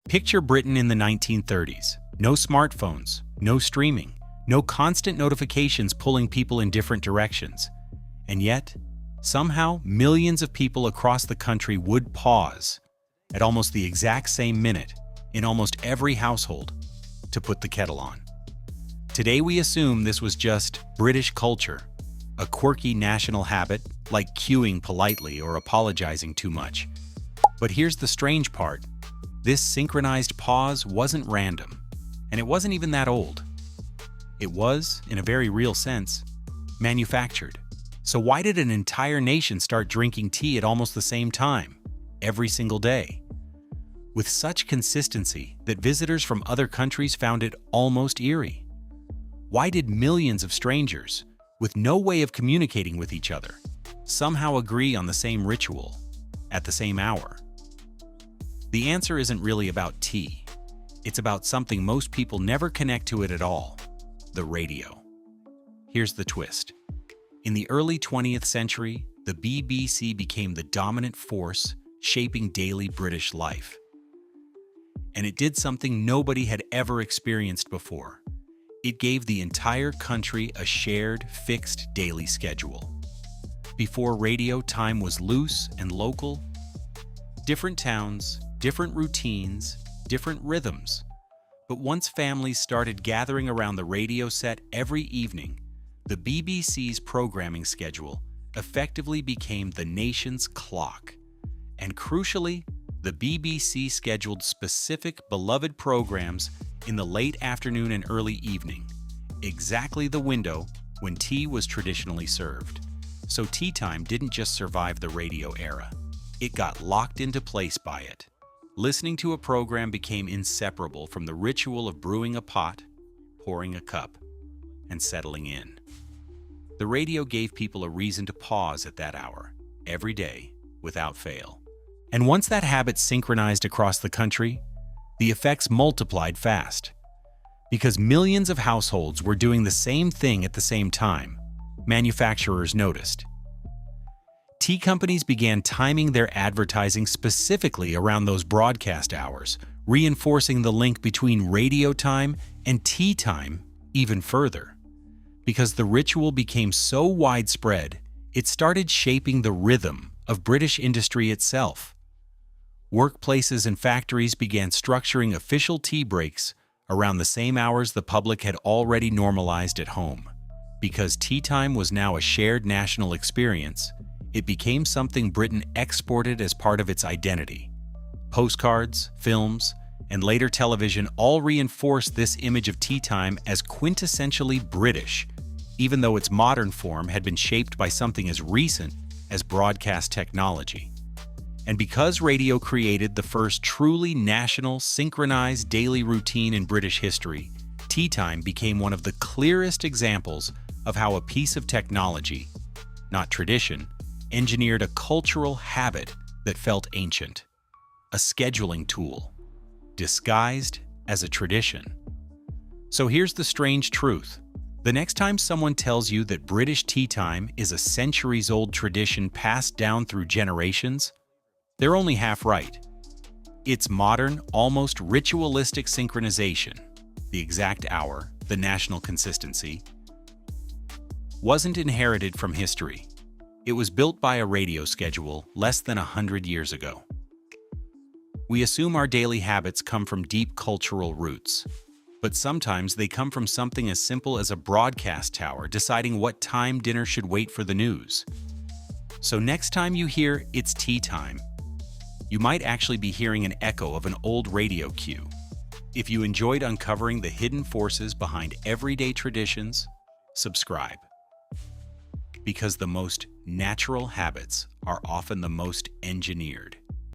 Picture Britain in the 1930s. No smartphones, no streaming, no constant notifications pulling people in different directions. And yet, somehow, millions of people across the country would pause at almost the exact same minute in almost every household to put the kettle on. Today we assume this was just British culture, a quirky national habit like queuing politely or apologizing too much. But here's the strange part. This synchronized pause wasn't random, and it wasn't even that old. It was, in a very real sense, manufactured. So why did an entire nation start drinking tea at almost the same time, every single day, with such consistency that visitors from other countries found it almost eerie? Why did millions of strangers, with no way of communicating with each other, somehow agree on the same ritual at the same hour? The answer isn't really about tea. It's about something most people never connect to it at all: the radio. Here's the twist. In the early 20th century, the BBC became the dominant force shaping daily British life. And it did something nobody had ever experienced before. It gave the entire country a shared, fixed daily schedule. Before radio, time was loose and local. Different towns, different routines, different rhythms. But once families started gathering around the radio set every evening, the BBC's programming schedule effectively became the nation's clock. And crucially, the BBC scheduled specific beloved programs in the late afternoon and early evening, exactly the window when tea was traditionally served. So tea time didn't just survive the radio era. It got locked into place by it. Listening to a program became inseparable from the ritual of brewing a pot, pouring a cup, and settling in. The radio gave people a reason to pause at that hour, every day, without fail. And once that habit synchronized across the country, the effects multiplied fast. Because millions of households were doing the same thing at the same time, manufacturers noticed. Tea companies began timing their advertising specifically around those broadcast hours, reinforcing the link between radio time and tea time even further. Because the ritual became so widespread, it started shaping the rhythm of British industry itself. Workplaces and factories began structuring official tea breaks around the same hours the public had already normalized at home. Because tea time was now a shared national experience, it became something Britain exported as part of its identity. Postcards, films, and later television all reinforced this image of tea time as quintessentially British, even though its modern form had been shaped by something as recent as broadcast technology. And because radio created the first truly national, synchronized daily routine in British history, tea time became one of the clearest examples of how a piece of technology, not tradition, engineered a cultural habit that felt ancient, a scheduling tool, disguised as a tradition. So here's the strange truth. The next time someone tells you that British tea time is a centuries-old tradition passed down through generations, they're only half right. It's modern, almost ritualistic synchronization, the exact hour, the national consistency, wasn't inherited from history. It was built by a radio schedule less than 100 years ago. We assume our daily habits come from deep cultural roots, but sometimes they come from something as simple as a broadcast tower deciding what time dinner should wait for the news. So next time you hear "it's tea time," you might actually be hearing an echo of an old radio cue. If you enjoyed uncovering the hidden forces behind everyday traditions, subscribe. Because the most natural habits are often the most engineered.